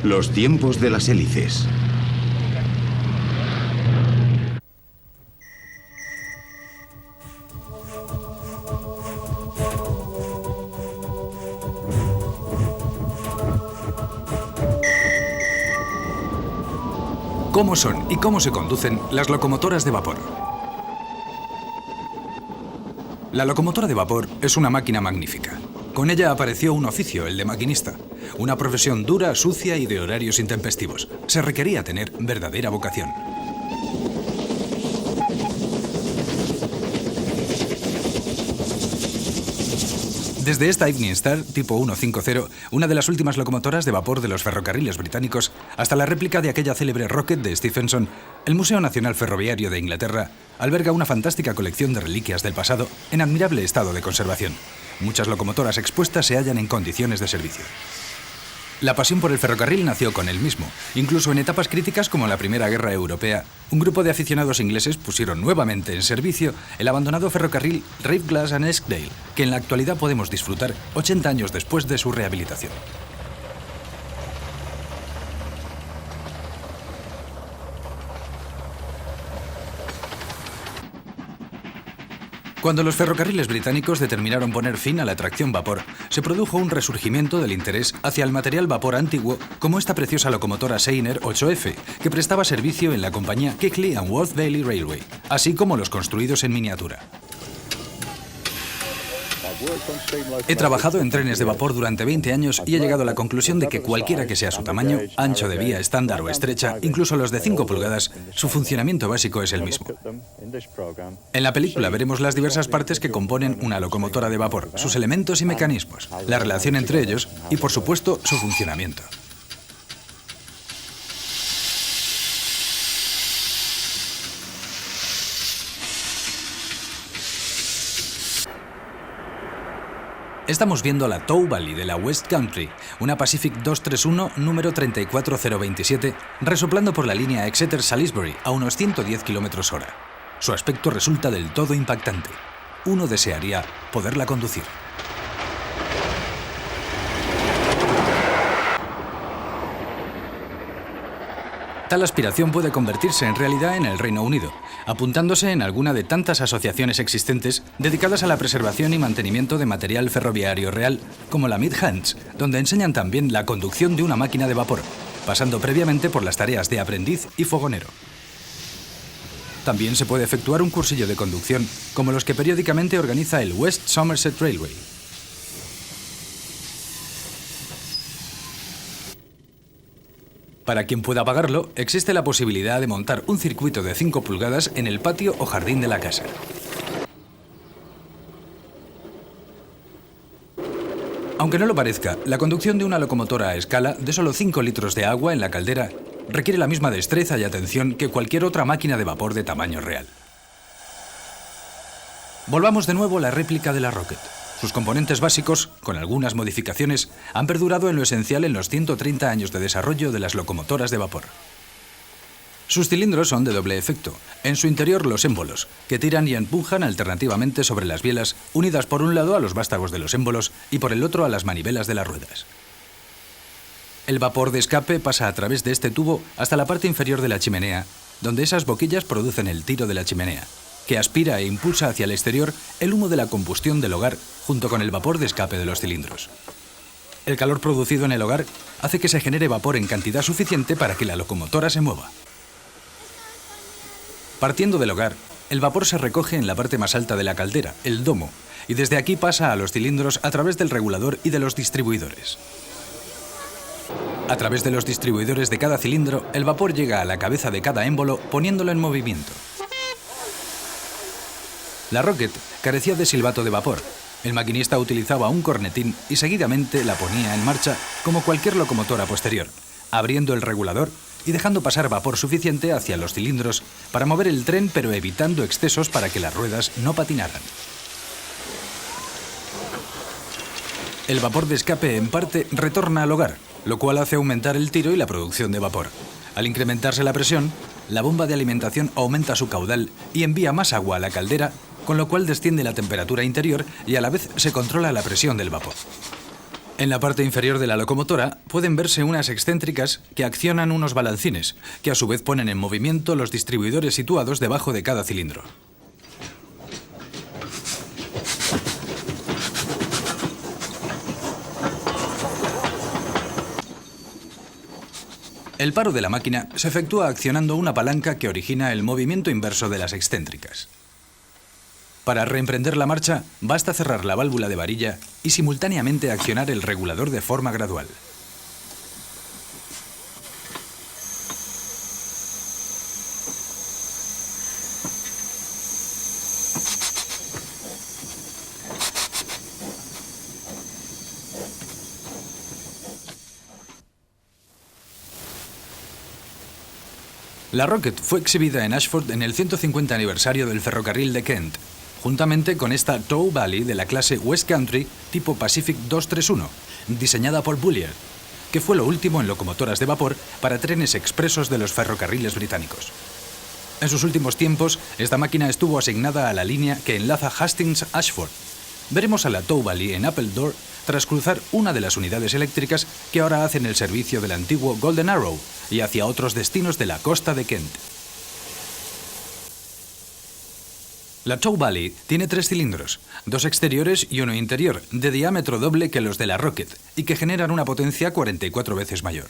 Los tiempos de las hélices. ¿Cómo son y cómo se conducen las locomotoras de vapor? La locomotora de vapor es una máquina magnífica. Con ella apareció un oficio, el de maquinista. Una profesión dura, sucia y de horarios intempestivos. Se requería tener verdadera vocación. Desde esta Evening Star, tipo 150, una de las últimas locomotoras de vapor de los ferrocarriles británicos, hasta la réplica de aquella célebre Rocket de Stephenson, el Museo Nacional Ferroviario de Inglaterra alberga una fantástica colección de reliquias del pasado en admirable estado de conservación. Muchas locomotoras expuestas se hallan en condiciones de servicio. La pasión por el ferrocarril nació con él mismo. Incluso en etapas críticas como la Primera Guerra Europea, un grupo de aficionados ingleses pusieron nuevamente en servicio el abandonado ferrocarril Reeve Glass and Eskdale, que en la actualidad podemos disfrutar 80 años después de su rehabilitación. Cuando los ferrocarriles británicos determinaron poner fin a la tracción vapor, se produjo un resurgimiento del interés hacia el material vapor antiguo, como esta preciosa locomotora Seiner 8F, que prestaba servicio en la compañía Keighley and Worth Bailey Railway, así como los construidos en miniatura. He trabajado en trenes de vapor durante 20 años y he llegado a la conclusión de que cualquiera que sea su tamaño, ancho de vía estándar o estrecha, incluso los de 5 pulgadas, su funcionamiento básico es el mismo. En la película veremos las diversas partes que componen una locomotora de vapor, sus elementos y mecanismos, la relación entre ellos y, por supuesto, su funcionamiento. Estamos viendo la Tow Valley de la West Country, una Pacific 231 número 34027, resoplando por la línea Exeter-Salisbury a unos 110 km/h. Su aspecto resulta del todo impactante. Uno desearía poderla conducir. Tal aspiración puede convertirse en realidad en el Reino Unido, apuntándose en alguna de tantas asociaciones existentes dedicadas a la preservación y mantenimiento de material ferroviario real, como la Mid-Hands, donde enseñan también la conducción de una máquina de vapor, pasando previamente por las tareas de aprendiz y fogonero. También se puede efectuar un cursillo de conducción, como los que periódicamente organiza el West Somerset Railway. Para quien pueda pagarlo, existe la posibilidad de montar un circuito de 5 pulgadas en el patio o jardín de la casa. Aunque no lo parezca, la conducción de una locomotora a escala de solo 5 litros de agua en la caldera requiere la misma destreza y atención que cualquier otra máquina de vapor de tamaño real. Volvamos de nuevo a la réplica de la Rocket. Sus componentes básicos, con algunas modificaciones, han perdurado en lo esencial en los 130 años de desarrollo de las locomotoras de vapor. Sus cilindros son de doble efecto. En su interior los émbolos, que tiran y empujan alternativamente sobre las bielas, unidas por un lado a los vástagos de los émbolos y por el otro a las manivelas de las ruedas. El vapor de escape pasa a través de este tubo hasta la parte inferior de la chimenea, donde esas boquillas producen el tiro de la chimenea, que aspira e impulsa hacia el exterior el humo de la combustión del hogar junto con el vapor de escape de los cilindros. El calor producido en el hogar hace que se genere vapor en cantidad suficiente para que la locomotora se mueva. Partiendo del hogar, el vapor se recoge en la parte más alta de la caldera, el domo, y desde aquí pasa a los cilindros a través del regulador y de los distribuidores. A través de los distribuidores de cada cilindro, el vapor llega a la cabeza de cada émbolo poniéndolo en movimiento. La Rocket carecía de silbato de vapor. El maquinista utilizaba un cornetín y seguidamente la ponía en marcha como cualquier locomotora posterior, abriendo el regulador y dejando pasar vapor suficiente hacia los cilindros para mover el tren, pero evitando excesos para que las ruedas no patinaran. El vapor de escape, en parte, retorna al hogar, lo cual hace aumentar el tiro y la producción de vapor. Al incrementarse la presión, la bomba de alimentación aumenta su caudal y envía más agua a la caldera, con lo cual desciende la temperatura interior y a la vez se controla la presión del vapor. En la parte inferior de la locomotora pueden verse unas excéntricas que accionan unos balancines, que a su vez ponen en movimiento los distribuidores situados debajo de cada cilindro. El paro de la máquina se efectúa accionando una palanca que origina el movimiento inverso de las excéntricas. Para reemprender la marcha, basta cerrar la válvula de varilla y simultáneamente accionar el regulador de forma gradual. La Rocket fue exhibida en Ashford en el 150 aniversario del ferrocarril de Kent, juntamente con esta Tow Valley de la clase West Country tipo Pacific 231, diseñada por Bulliard, que fue lo último en locomotoras de vapor para trenes expresos de los ferrocarriles británicos. En sus últimos tiempos, esta máquina estuvo asignada a la línea que enlaza Hastings-Ashford. Veremos a la Tow Valley en Appledore tras cruzar una de las unidades eléctricas que ahora hacen el servicio del antiguo Golden Arrow y hacia otros destinos de la costa de Kent. La Tow Valley tiene 3 cilindros, 2 exteriores y uno interior, de diámetro doble que los de la Rocket y que generan una potencia 44 veces mayor.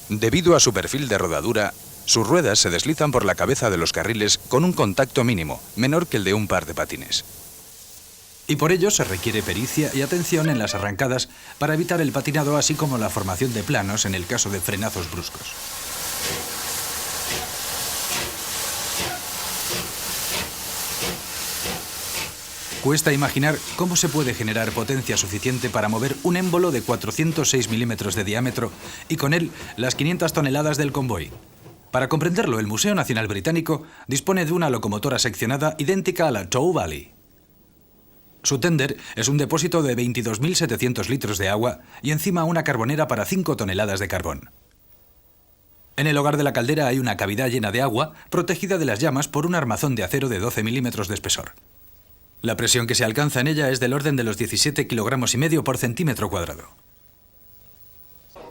Debido a su perfil de rodadura, sus ruedas se deslizan por la cabeza de los carriles con un contacto mínimo, menor que el de un par de patines. Y por ello se requiere pericia y atención en las arrancadas para evitar el patinado, así como la formación de planos en el caso de frenazos bruscos. Cuesta imaginar cómo se puede generar potencia suficiente para mover un émbolo de 406 milímetros de diámetro y con él las 500 toneladas del convoy. Para comprenderlo, el Museo Nacional Británico dispone de una locomotora seccionada idéntica a la Tow Valley. Su tender es un depósito de 22.700 litros de agua y encima una carbonera para 5 toneladas de carbón. En el hogar de la caldera hay una cavidad llena de agua protegida de las llamas por un armazón de acero de 12 milímetros de espesor. La presión que se alcanza en ella es del orden de los 17,5 kilogramos por centímetro cuadrado.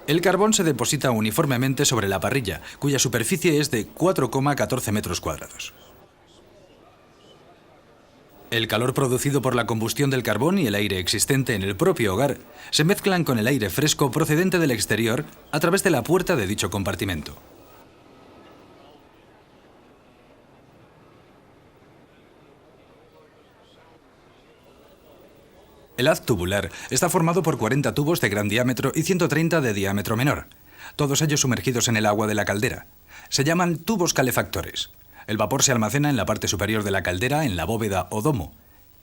El carbón se deposita uniformemente sobre la parrilla, cuya superficie es de 4,14 metros cuadrados. El calor producido por la combustión del carbón y el aire existente en el propio hogar se mezclan con el aire fresco procedente del exterior a través de la puerta de dicho compartimento. El haz tubular está formado por 40 tubos de gran diámetro y 130 de diámetro menor, todos ellos sumergidos en el agua de la caldera. Se llaman tubos calefactores. El vapor se almacena en la parte superior de la caldera, en la bóveda o domo.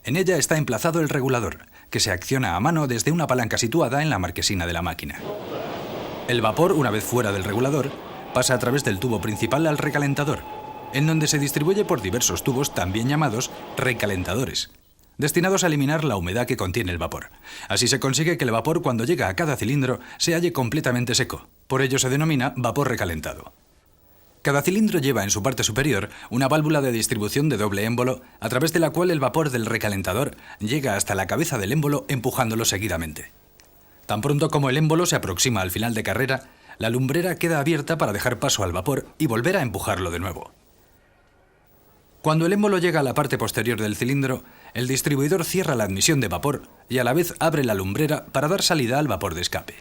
En ella está emplazado el regulador, que se acciona a mano desde una palanca situada en la marquesina de la máquina. El vapor, una vez fuera del regulador, pasa a través del tubo principal al recalentador, en donde se distribuye por diversos tubos también llamados recalentadores, destinados a eliminar la humedad que contiene el vapor. Así se consigue que el vapor, cuando llega a cada cilindro, se halle completamente seco. Por ello se denomina vapor recalentado. Cada cilindro lleva en su parte superior una válvula de distribución de doble émbolo, a través de la cual el vapor del recalentador llega hasta la cabeza del émbolo empujándolo seguidamente. Tan pronto como el émbolo se aproxima al final de carrera, la lumbrera queda abierta para dejar paso al vapor y volver a empujarlo de nuevo. Cuando el émbolo llega a la parte posterior del cilindro, el distribuidor cierra la admisión de vapor y a la vez abre la lumbrera para dar salida al vapor de escape.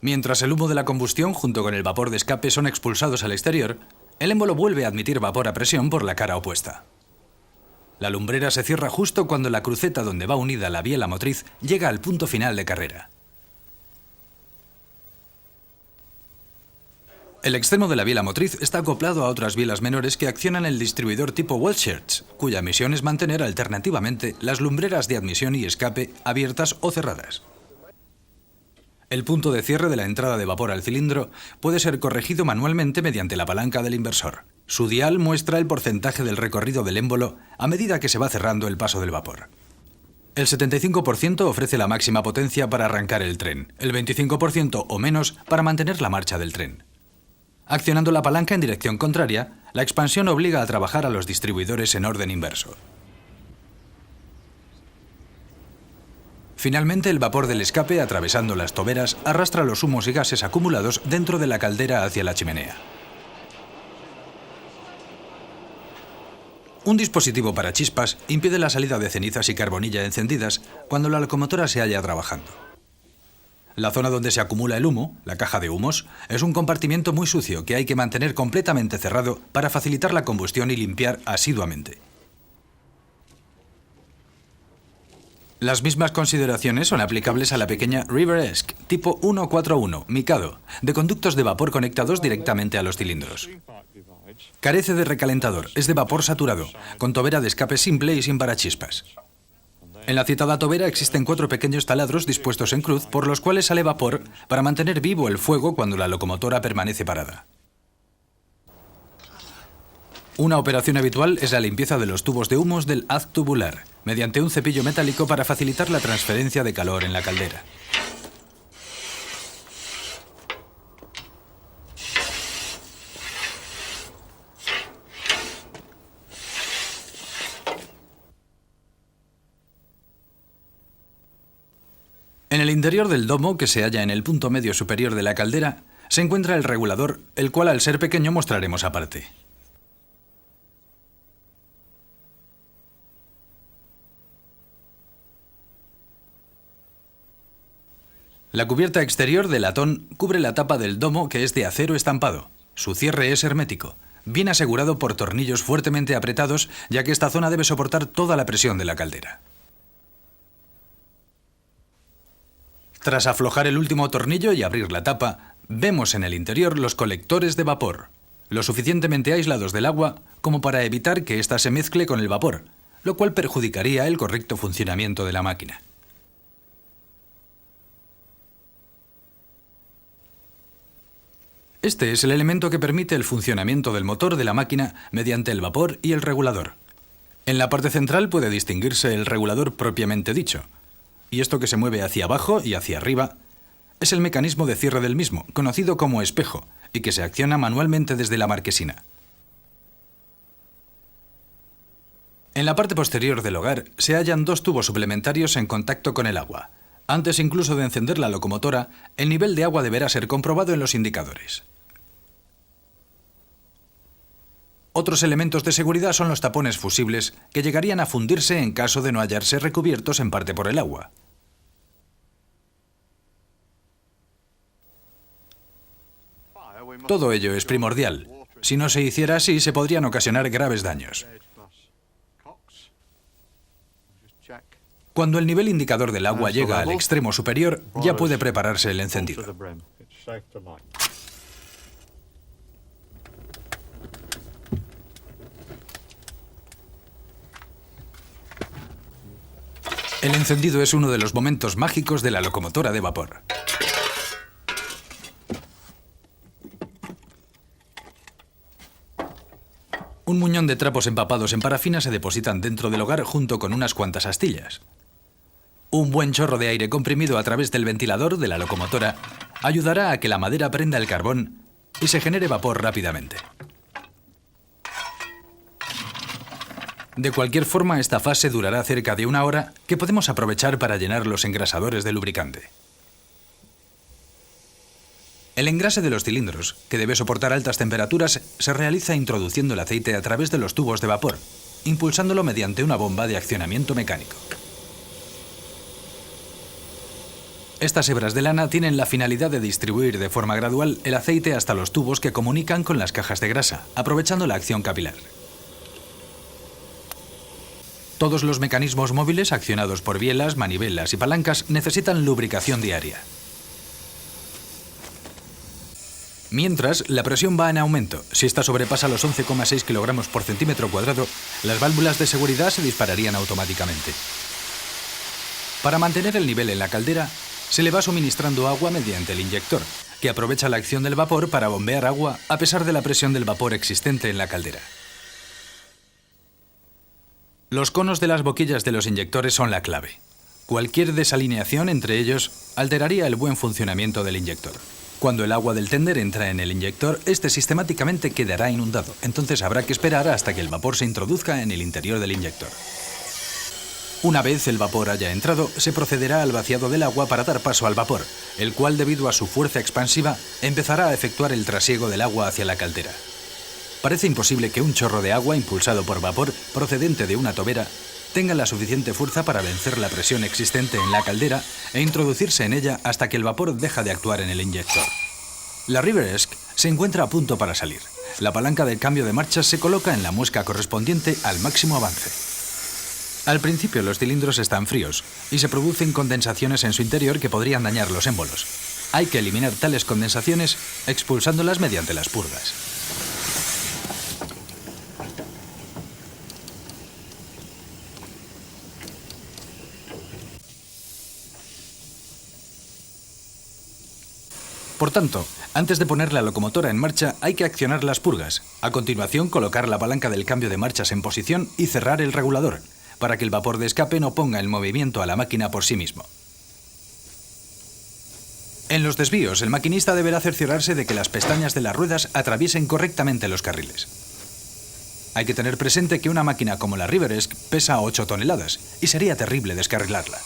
Mientras el humo de la combustión junto con el vapor de escape son expulsados al exterior, el émbolo vuelve a admitir vapor a presión por la cara opuesta. La lumbrera se cierra justo cuando la cruceta donde va unida la biela motriz llega al punto final de carrera. El extremo de la biela motriz está acoplado a otras bielas menores que accionan el distribuidor tipo Welshurst, cuya misión es mantener alternativamente las lumbreras de admisión y escape abiertas o cerradas. El punto de cierre de la entrada de vapor al cilindro puede ser corregido manualmente mediante la palanca del inversor. Su dial muestra el porcentaje del recorrido del émbolo a medida que se va cerrando el paso del vapor. El 75% ofrece la máxima potencia para arrancar el tren, el 25% o menos para mantener la marcha del tren. Accionando la palanca en dirección contraria, la expansión obliga a trabajar a los distribuidores en orden inverso. Finalmente, el vapor del escape, atravesando las toberas, arrastra los humos y gases acumulados dentro de la caldera hacia la chimenea. Un dispositivo para chispas impide la salida de cenizas y carbonilla encendidas cuando la locomotora se halla trabajando. La zona donde se acumula el humo, la caja de humos, es un compartimiento muy sucio que hay que mantener completamente cerrado para facilitar la combustión y limpiar asiduamente. Las mismas consideraciones son aplicables a la pequeña River Esk tipo 141 Mikado, de conductos de vapor conectados directamente a los cilindros. Carece de recalentador, es de vapor saturado, con tobera de escape simple y sin parachispas. En la citada tobera existen 4 pequeños taladros dispuestos en cruz por los cuales sale vapor para mantener vivo el fuego cuando la locomotora permanece parada. Una operación habitual es la limpieza de los tubos de humos del haz tubular, mediante un cepillo metálico para facilitar la transferencia de calor en la caldera. En el interior del domo, que se halla en el punto medio superior de la caldera, se encuentra el regulador, el cual al ser pequeño mostraremos aparte. La cubierta exterior de latón cubre la tapa del domo, que es de acero estampado. Su cierre es hermético, bien asegurado por tornillos fuertemente apretados, ya que esta zona debe soportar toda la presión de la caldera. Tras aflojar el último tornillo y abrir la tapa, vemos en el interior los colectores de vapor, lo suficientemente aislados del agua como para evitar que ésta se mezcle con el vapor, lo cual perjudicaría el correcto funcionamiento de la máquina. Este es el elemento que permite el funcionamiento del motor de la máquina mediante el vapor y el regulador. En la parte central puede distinguirse el regulador propiamente dicho, y esto que se mueve hacia abajo y hacia arriba es el mecanismo de cierre del mismo, conocido como espejo, y que se acciona manualmente desde la marquesina. En la parte posterior del hogar se hallan 2 tubos suplementarios en contacto con el agua. Antes incluso de encender la locomotora, el nivel de agua deberá ser comprobado en los indicadores. Otros elementos de seguridad son los tapones fusibles, que llegarían a fundirse en caso de no hallarse recubiertos en parte por el agua. Todo ello es primordial. Si no se hiciera así, se podrían ocasionar graves daños. Cuando el nivel indicador del agua llega al extremo superior, ya puede prepararse el encendido. El encendido es uno de los momentos mágicos de la locomotora de vapor. Un muñón de trapos empapados en parafina se depositan dentro del hogar junto con unas cuantas astillas. Un buen chorro de aire comprimido a través del ventilador de la locomotora ayudará a que la madera prenda el carbón y se genere vapor rápidamente. De cualquier forma, esta fase durará cerca de 1 hora, que podemos aprovechar para llenar los engrasadores de lubricante. El engrase de los cilindros, que debe soportar altas temperaturas, se realiza introduciendo el aceite a través de los tubos de vapor, impulsándolo mediante una bomba de accionamiento mecánico. Estas hebras de lana tienen la finalidad de distribuir de forma gradual el aceite hasta los tubos que comunican con las cajas de grasa, aprovechando la acción capilar. Todos los mecanismos móviles accionados por bielas, manivelas y palancas necesitan lubricación diaria. Mientras, la presión va en aumento. Si esta sobrepasa los 11,6 kilogramos por centímetro cuadrado, las válvulas de seguridad se dispararían automáticamente. Para mantener el nivel en la caldera, se le va suministrando agua mediante el inyector, que aprovecha la acción del vapor para bombear agua a pesar de la presión del vapor existente en la caldera. Los conos de las boquillas de los inyectores son la clave. Cualquier desalineación entre ellos alteraría el buen funcionamiento del inyector. Cuando el agua del tender entra en el inyector, este sistemáticamente quedará inundado. Entonces habrá que esperar hasta que el vapor se introduzca en el interior del inyector. Una vez el vapor haya entrado, se procederá al vaciado del agua para dar paso al vapor, el cual, debido a su fuerza expansiva, empezará a efectuar el trasiego del agua hacia la caldera. Parece imposible que un chorro de agua impulsado por vapor procedente de una tobera tenga la suficiente fuerza para vencer la presión existente en la caldera e introducirse en ella hasta que el vapor deja de actuar en el inyector. La River Esk se encuentra a punto para salir. La palanca del cambio de marchas se coloca en la muesca correspondiente al máximo avance. Al principio los cilindros están fríos y se producen condensaciones en su interior que podrían dañar los émbolos. Hay que eliminar tales condensaciones expulsándolas mediante las purgas. Por tanto, antes de poner la locomotora en marcha hay que accionar las purgas. A continuación, colocar la palanca del cambio de marchas en posición y cerrar el regulador, para que el vapor de escape no ponga en movimiento a la máquina por sí mismo. En los desvíos, el maquinista deberá cerciorarse de que las pestañas de las ruedas atraviesen correctamente los carriles. Hay que tener presente que una máquina como la River Esk pesa 8 toneladas y sería terrible descarrilarla.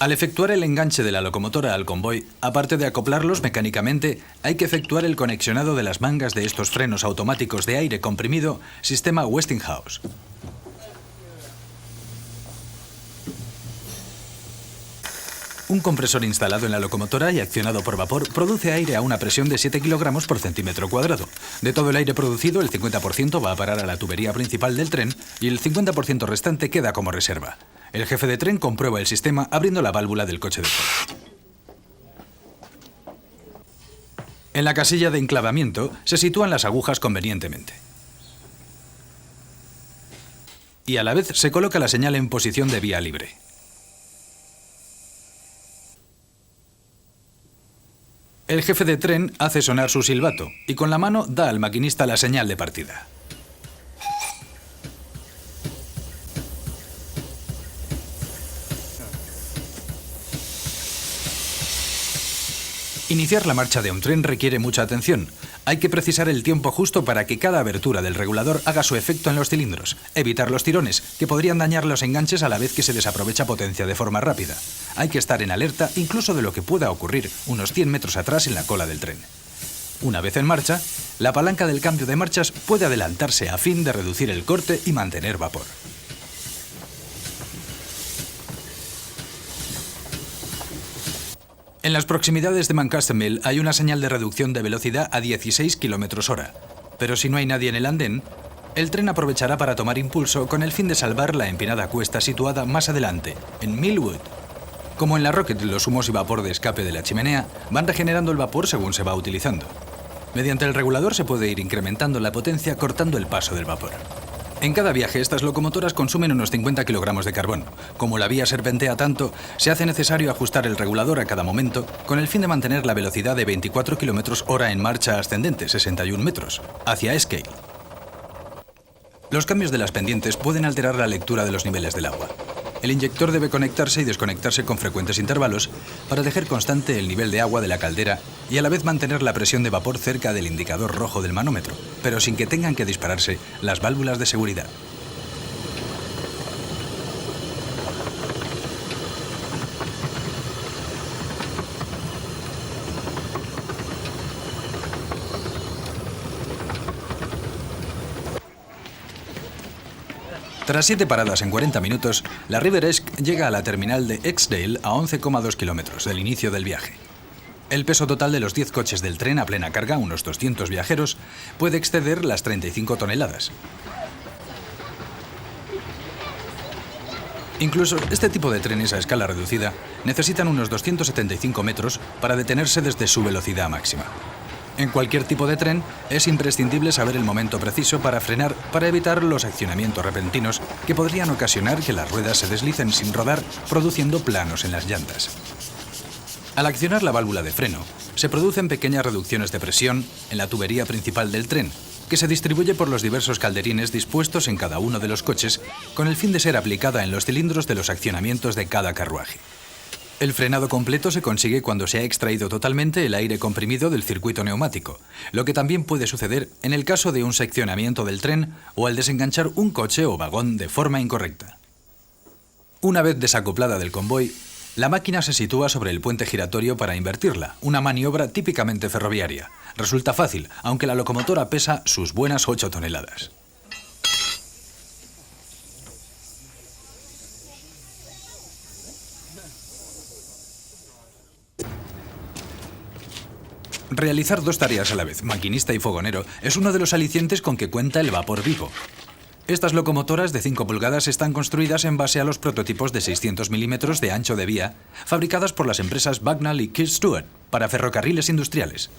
Al efectuar el enganche de la locomotora al convoy, aparte de acoplarlos mecánicamente, hay que efectuar el conexionado de las mangas de estos frenos automáticos de aire comprimido, sistema Westinghouse. Un compresor instalado en la locomotora y accionado por vapor produce aire a una presión de 7 kilogramos por centímetro cuadrado. De todo el aire producido, el 50% va a parar a la tubería principal del tren y el 50% restante queda como reserva. El jefe de tren comprueba el sistema abriendo la válvula del coche de cola. En la casilla de enclavamiento se sitúan las agujas convenientemente. Y a la vez se coloca la señal en posición de vía libre. El jefe de tren hace sonar su silbato y con la mano da al maquinista la señal de partida. Iniciar la marcha de un tren requiere mucha atención. Hay que precisar el tiempo justo para que cada abertura del regulador haga su efecto en los cilindros, evitar los tirones, que podrían dañar los enganches a la vez que se desaprovecha potencia de forma rápida. Hay que estar en alerta incluso de lo que pueda ocurrir unos 100 metros atrás en la cola del tren. Una vez en marcha, la palanca del cambio de marchas puede adelantarse a fin de reducir el corte y mantener vapor. En las proximidades de Manchester Mill hay una señal de reducción de velocidad a 16 km/h, pero si no hay nadie en el andén, el tren aprovechará para tomar impulso con el fin de salvar la empinada cuesta situada más adelante, en Millwood. Como en la Rocket, los humos y vapor de escape de la chimenea van regenerando el vapor según se va utilizando. Mediante el regulador se puede ir incrementando la potencia cortando el paso del vapor. En cada viaje, estas locomotoras consumen unos 50 kilogramos de carbón. Como la vía serpentea tanto, se hace necesario ajustar el regulador a cada momento con el fin de mantener la velocidad de 24 km/h en marcha ascendente, 61 metros, hacia Escale. Los cambios de las pendientes pueden alterar la lectura de los niveles del agua. El inyector debe conectarse y desconectarse con frecuentes intervalos para dejar constante el nivel de agua de la caldera y a la vez mantener la presión de vapor cerca del indicador rojo del manómetro, pero sin que tengan que dispararse las válvulas de seguridad. Tras 7 paradas en 40 minutos, la River Esk llega a la terminal de Exdale a 11,2 kilómetros del inicio del viaje. El peso total de los 10 coches del tren a plena carga, unos 200 viajeros, puede exceder las 35 toneladas. Incluso este tipo de trenes a escala reducida necesitan unos 275 metros para detenerse desde su velocidad máxima. En cualquier tipo de tren es imprescindible saber el momento preciso para frenar para evitar los accionamientos repentinos que podrían ocasionar que las ruedas se deslicen sin rodar, produciendo planos en las llantas. Al accionar la válvula de freno, se producen pequeñas reducciones de presión en la tubería principal del tren, que se distribuye por los diversos calderines dispuestos en cada uno de los coches con el fin de ser aplicada en los cilindros de los accionamientos de cada carruaje. El frenado completo se consigue cuando se ha extraído totalmente el aire comprimido del circuito neumático, lo que también puede suceder en el caso de un seccionamiento del tren o al desenganchar un coche o vagón de forma incorrecta. Una vez desacoplada del convoy, la máquina se sitúa sobre el puente giratorio para invertirla, una maniobra típicamente ferroviaria. Resulta fácil, aunque la locomotora pesa sus buenas 8 toneladas. Realizar dos tareas a la vez, maquinista y fogonero, es uno de los alicientes con que cuenta el vapor vivo. Estas locomotoras de 5 pulgadas están construidas en base a los prototipos de 600 milímetros de ancho de vía, fabricadas por las empresas Bagnall y Keith Stewart para ferrocarriles industriales.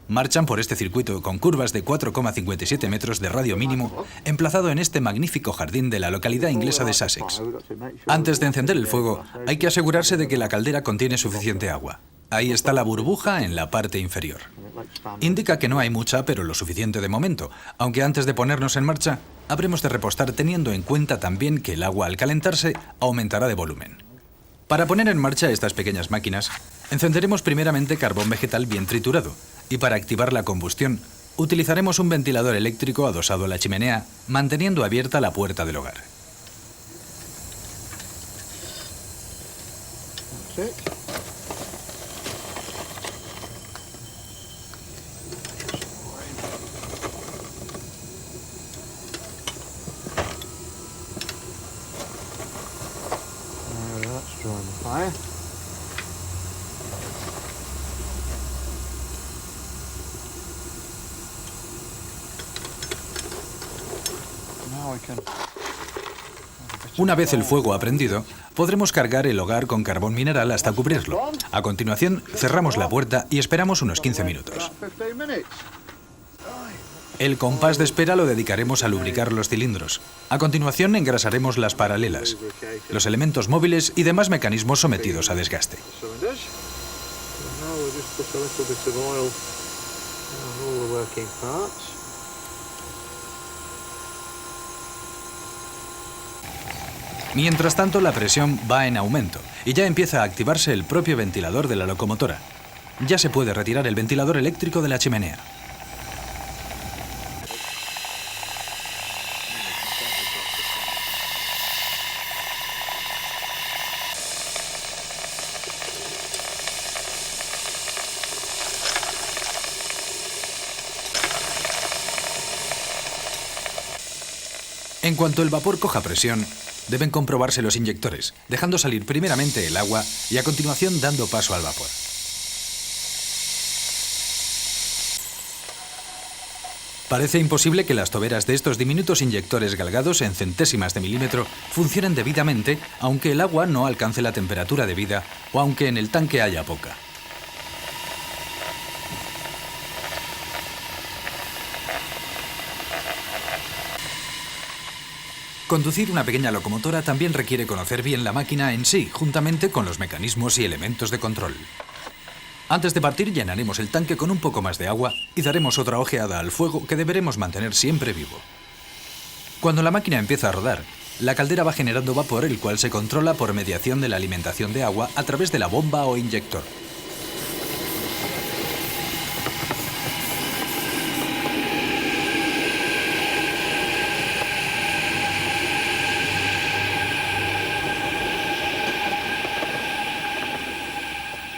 Marchan por este circuito con curvas de 4,57 metros de radio mínimo, emplazado en este magnífico jardín de la localidad inglesa de Sussex. Antes de encender el fuego, hay que asegurarse de que la caldera contiene suficiente agua. Ahí está la burbuja en la parte inferior. Indica que no hay mucha, pero lo suficiente de momento, aunque antes de ponernos en marcha, habremos de repostar teniendo en cuenta también que el agua al calentarse aumentará de volumen. Para poner en marcha estas pequeñas máquinas, encenderemos primeramente carbón vegetal bien triturado, y para activar la combustión, utilizaremos un ventilador eléctrico adosado a la chimenea, manteniendo abierta la puerta del hogar. Una vez el fuego ha prendido, podremos cargar el hogar con carbón mineral hasta cubrirlo. A continuación, cerramos la puerta y esperamos unos 15 minutos. El compás de espera lo dedicaremos a lubricar los cilindros. A continuación, engrasaremos las paralelas, los elementos móviles y demás mecanismos sometidos a desgaste. Mientras tanto, la presión va en aumento y ya empieza a activarse el propio ventilador de la locomotora. Ya se puede retirar el ventilador eléctrico de la chimenea. En cuanto el vapor coja presión, deben comprobarse los inyectores, dejando salir primeramente el agua y a continuación dando paso al vapor. Parece imposible que las toberas de estos diminutos inyectores galgados en centésimas de milímetro funcionen debidamente, aunque el agua no alcance la temperatura debida o aunque en el tanque haya poca. Conducir una pequeña locomotora también requiere conocer bien la máquina en sí, juntamente con los mecanismos y elementos de control. Antes de partir, llenaremos el tanque con un poco más de agua y daremos otra ojeada al fuego que deberemos mantener siempre vivo. Cuando la máquina empieza a rodar, la caldera va generando vapor, el cual se controla por mediación de la alimentación de agua a través de la bomba o inyector.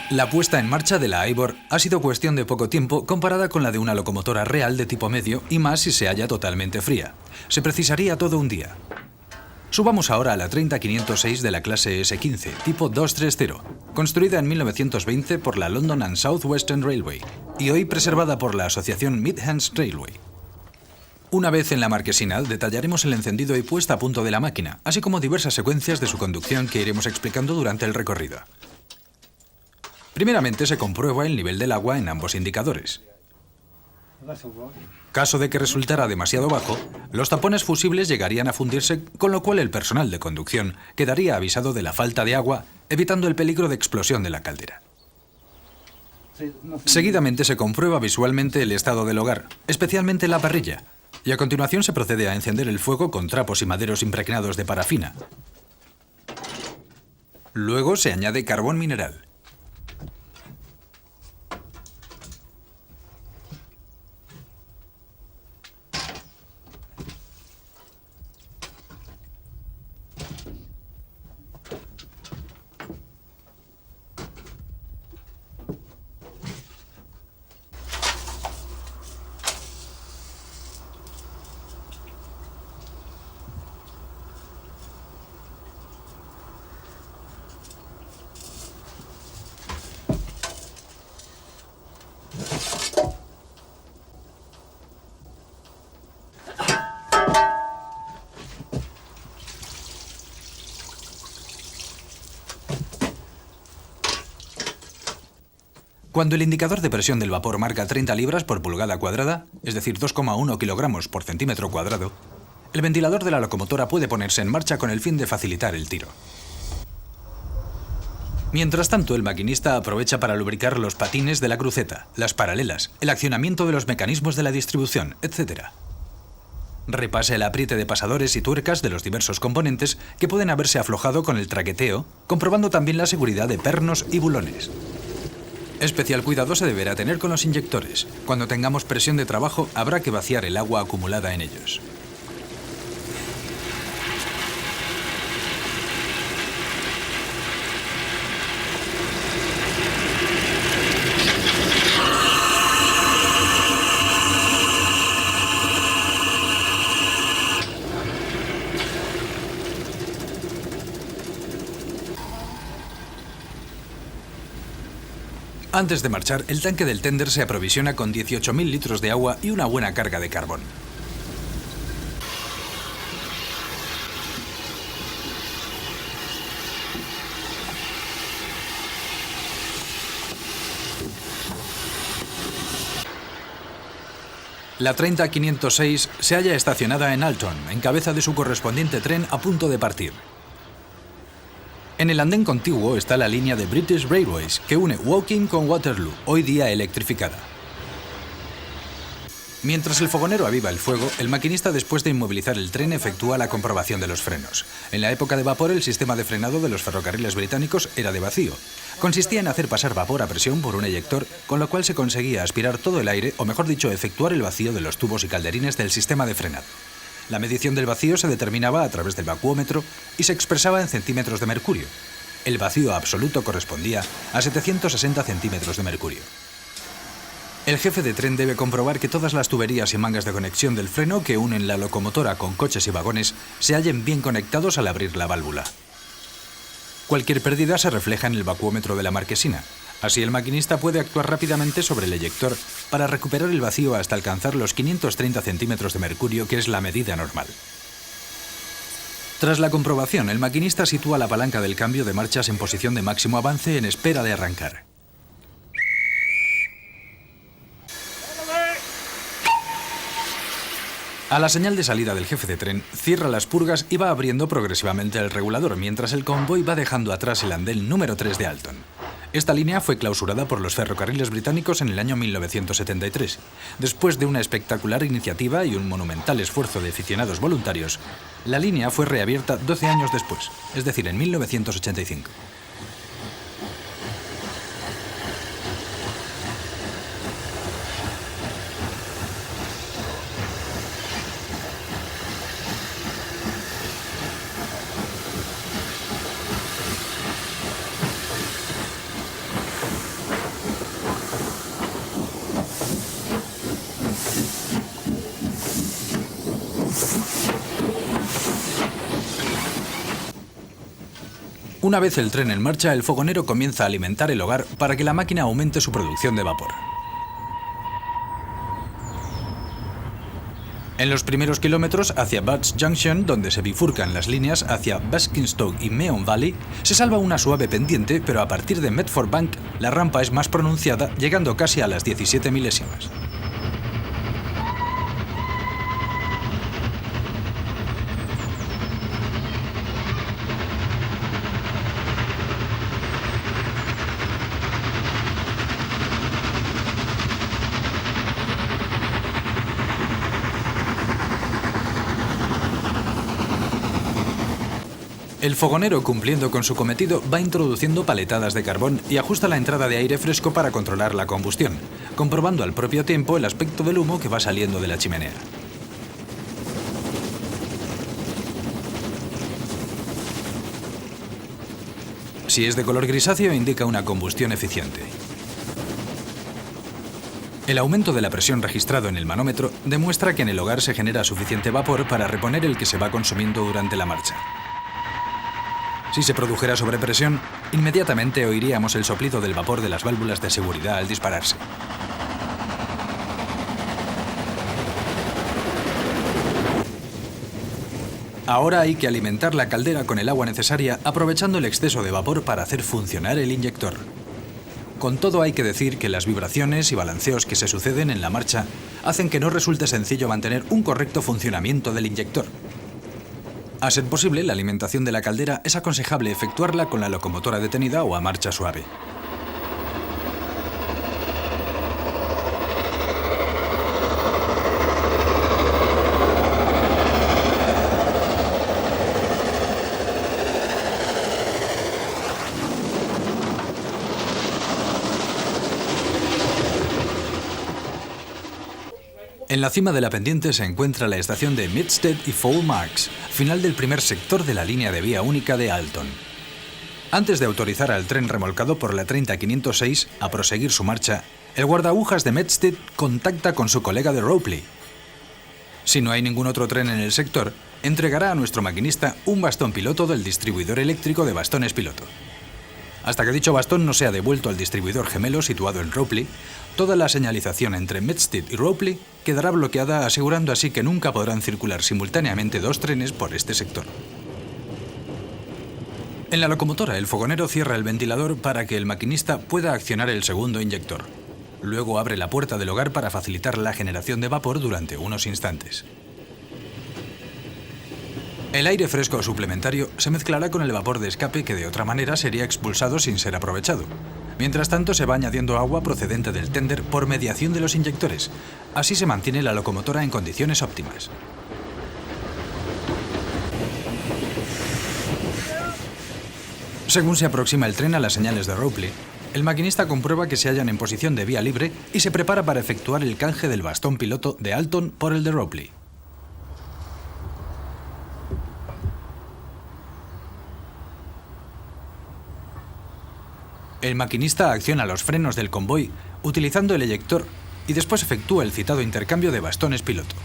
La puesta en marcha de la Eivor ha sido cuestión de poco tiempo comparada con la de una locomotora real de tipo medio y más si se halla totalmente fría. Se precisaría todo un día. Subamos ahora a la 30506 de la clase S15, tipo 230, construida en 1920 por la London and South Western Railway y hoy preservada por la asociación Midlands Railway. Una vez en la marquesina, detallaremos el encendido y puesta a punto de la máquina, así como diversas secuencias de su conducción que iremos explicando durante el recorrido. Primeramente se comprueba el nivel del agua en ambos indicadores. Caso de que resultara demasiado bajo, los tapones fusibles llegarían a fundirse, con lo cual el personal de conducción quedaría avisado de la falta de agua, evitando el peligro de explosión de la caldera. Seguidamente se comprueba visualmente el estado del hogar, especialmente la parrilla, y a continuación se procede a encender el fuego con trapos y maderos impregnados de parafina. Luego se añade carbón mineral. Cuando el indicador de presión del vapor marca 30 libras por pulgada cuadrada, es decir, 2,1 kilogramos por centímetro cuadrado, el ventilador de la locomotora puede ponerse en marcha con el fin de facilitar el tiro. Mientras tanto, el maquinista aprovecha para lubricar los patines de la cruceta, las paralelas, el accionamiento de los mecanismos de la distribución, etc. Repasa el apriete de pasadores y tuercas de los diversos componentes que pueden haberse aflojado con el traqueteo, comprobando también la seguridad de pernos y bulones. Especial cuidado se deberá tener con los inyectores. Cuando tengamos presión de trabajo, habrá que vaciar el agua acumulada en ellos. Antes de marchar, el tanque del tender se aprovisiona con 18.000 litros de agua y una buena carga de carbón. La 30506 se halla estacionada en Alton, en cabeza de su correspondiente tren a punto de partir. En el andén contiguo está la línea de British Railways, que une Woking con Waterloo, hoy día electrificada. Mientras el fogonero aviva el fuego, el maquinista, después de inmovilizar el tren, efectúa la comprobación de los frenos. En la época de vapor, el sistema de frenado de los ferrocarriles británicos era de vacío. Consistía en hacer pasar vapor a presión por un eyector, con lo cual se conseguía aspirar todo el aire, o mejor dicho, efectuar el vacío de los tubos y calderines del sistema de frenado. La medición del vacío se determinaba a través del vacuómetro y se expresaba en centímetros de mercurio. El vacío absoluto correspondía a 760 centímetros de mercurio. El jefe de tren debe comprobar que todas las tuberías y mangas de conexión del freno que unen la locomotora con coches y vagones se hallen bien conectados al abrir la válvula. Cualquier pérdida se refleja en el vacuómetro de la marquesina. Así el maquinista puede actuar rápidamente sobre el eyector para recuperar el vacío hasta alcanzar los 530 centímetros de mercurio, que es la medida normal. Tras la comprobación, el maquinista sitúa la palanca del cambio de marchas en posición de máximo avance en espera de arrancar. A la señal de salida del jefe de tren, cierra las purgas y va abriendo progresivamente el regulador, mientras el convoy va dejando atrás el andén número 3 de Alton. Esta línea fue clausurada por los ferrocarriles británicos en el año 1973. Después de una espectacular iniciativa y un monumental esfuerzo de aficionados voluntarios, la línea fue reabierta 12 años después, es decir, en 1985. Una vez el tren en marcha, el fogonero comienza a alimentar el hogar para que la máquina aumente su producción de vapor. En los primeros kilómetros hacia Butts Junction, donde se bifurcan las líneas hacia Basingstoke y Meon Valley, se salva una suave pendiente, pero a partir de Medford Bank la rampa es más pronunciada, llegando casi a las 17 milésimas. El fogonero, cumpliendo con su cometido, va introduciendo paletadas de carbón y ajusta la entrada de aire fresco para controlar la combustión, comprobando al propio tiempo el aspecto del humo que va saliendo de la chimenea. Si es de color grisáceo, indica una combustión eficiente. El aumento de la presión registrado en el manómetro demuestra que en el hogar se genera suficiente vapor para reponer el que se va consumiendo durante la marcha. Si se produjera sobrepresión, inmediatamente oiríamos el soplido del vapor de las válvulas de seguridad al dispararse. Ahora hay que alimentar la caldera con el agua necesaria, aprovechando el exceso de vapor para hacer funcionar el inyector. Con todo, hay que decir que las vibraciones y balanceos que se suceden en la marcha hacen que no resulte sencillo mantener un correcto funcionamiento del inyector. A ser posible, la alimentación de la caldera es aconsejable efectuarla con la locomotora detenida o a marcha suave. En la cima de la pendiente se encuentra la estación de Midstead y Foul Marks, final del primer sector de la línea de vía única de Alton. Antes de autorizar al tren remolcado por la 30506 a proseguir su marcha, el guardaagujas de Midstead contacta con su colega de Ropley. Si no hay ningún otro tren en el sector, entregará a nuestro maquinista un bastón piloto del distribuidor eléctrico de bastones piloto. Hasta que dicho bastón no sea devuelto al distribuidor gemelo situado en Ropley, toda la señalización entre Midstead y Ropley quedará bloqueada, asegurando así que nunca podrán circular simultáneamente dos trenes por este sector. En la locomotora, el fogonero cierra el ventilador para que el maquinista pueda accionar el segundo inyector. Luego abre la puerta del hogar para facilitar la generación de vapor durante unos instantes. El aire fresco suplementario se mezclará con el vapor de escape que de otra manera sería expulsado sin ser aprovechado. Mientras tanto, se va añadiendo agua procedente del tender por mediación de los inyectores. Así se mantiene la locomotora en condiciones óptimas. Según se aproxima el tren a las señales de Ropley, el maquinista comprueba que se hallan en posición de vía libre y se prepara para efectuar el canje del bastón piloto de Alton por el de Ropley. El maquinista acciona los frenos del convoy utilizando el eyector y después efectúa el citado intercambio de bastones piloto.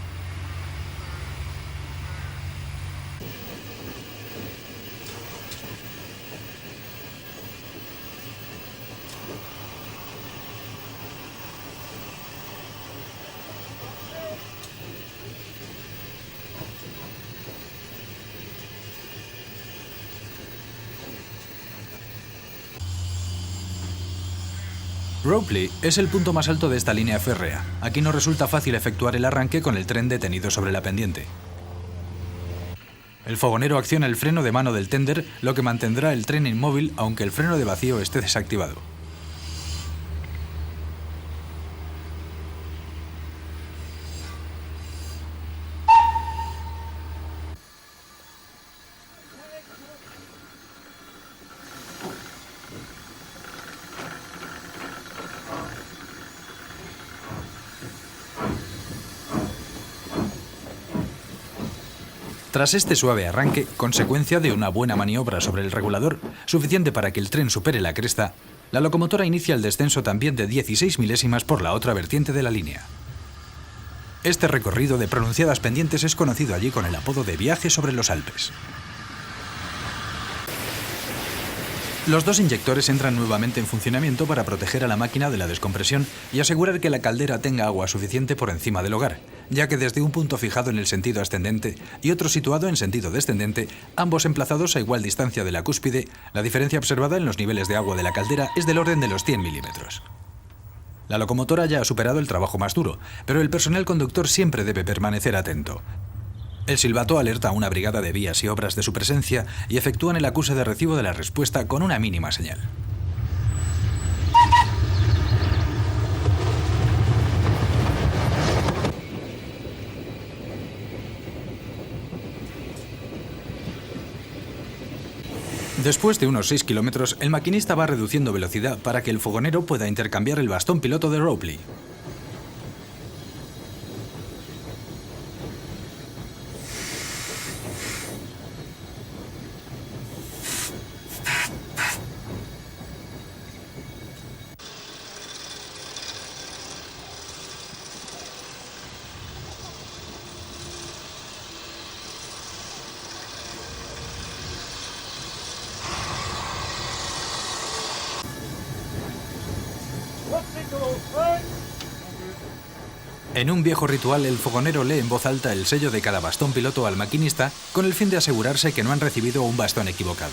Ropley es el punto más alto de esta línea férrea. Aquí no resulta fácil efectuar el arranque con el tren detenido sobre la pendiente. El fogonero acciona el freno de mano del tender, lo que mantendrá el tren inmóvil aunque el freno de vacío esté desactivado. Tras este suave arranque, consecuencia de una buena maniobra sobre el regulador, suficiente para que el tren supere la cresta, la locomotora inicia el descenso también de 16 milésimas por la otra vertiente de la línea. Este recorrido de pronunciadas pendientes es conocido allí con el apodo de viaje sobre los Alpes. Los dos inyectores entran nuevamente en funcionamiento para proteger a la máquina de la descompresión y asegurar que la caldera tenga agua suficiente por encima del hogar, ya que desde un punto fijado en el sentido ascendente y otro situado en sentido descendente, ambos emplazados a igual distancia de la cúspide, la diferencia observada en los niveles de agua de la caldera es del orden de los 100 milímetros. La locomotora ya ha superado el trabajo más duro, pero el personal conductor siempre debe permanecer atento. El silbato alerta a una brigada de vías y obras de su presencia y efectúan el acuse de recibo de la respuesta con una mínima señal. Después de unos 6 kilómetros, el maquinista va reduciendo velocidad para que el fogonero pueda intercambiar el bastón piloto de Ropley. En un viejo ritual, el fogonero lee en voz alta el sello de cada bastón piloto al maquinista con el fin de asegurarse que no han recibido un bastón equivocado.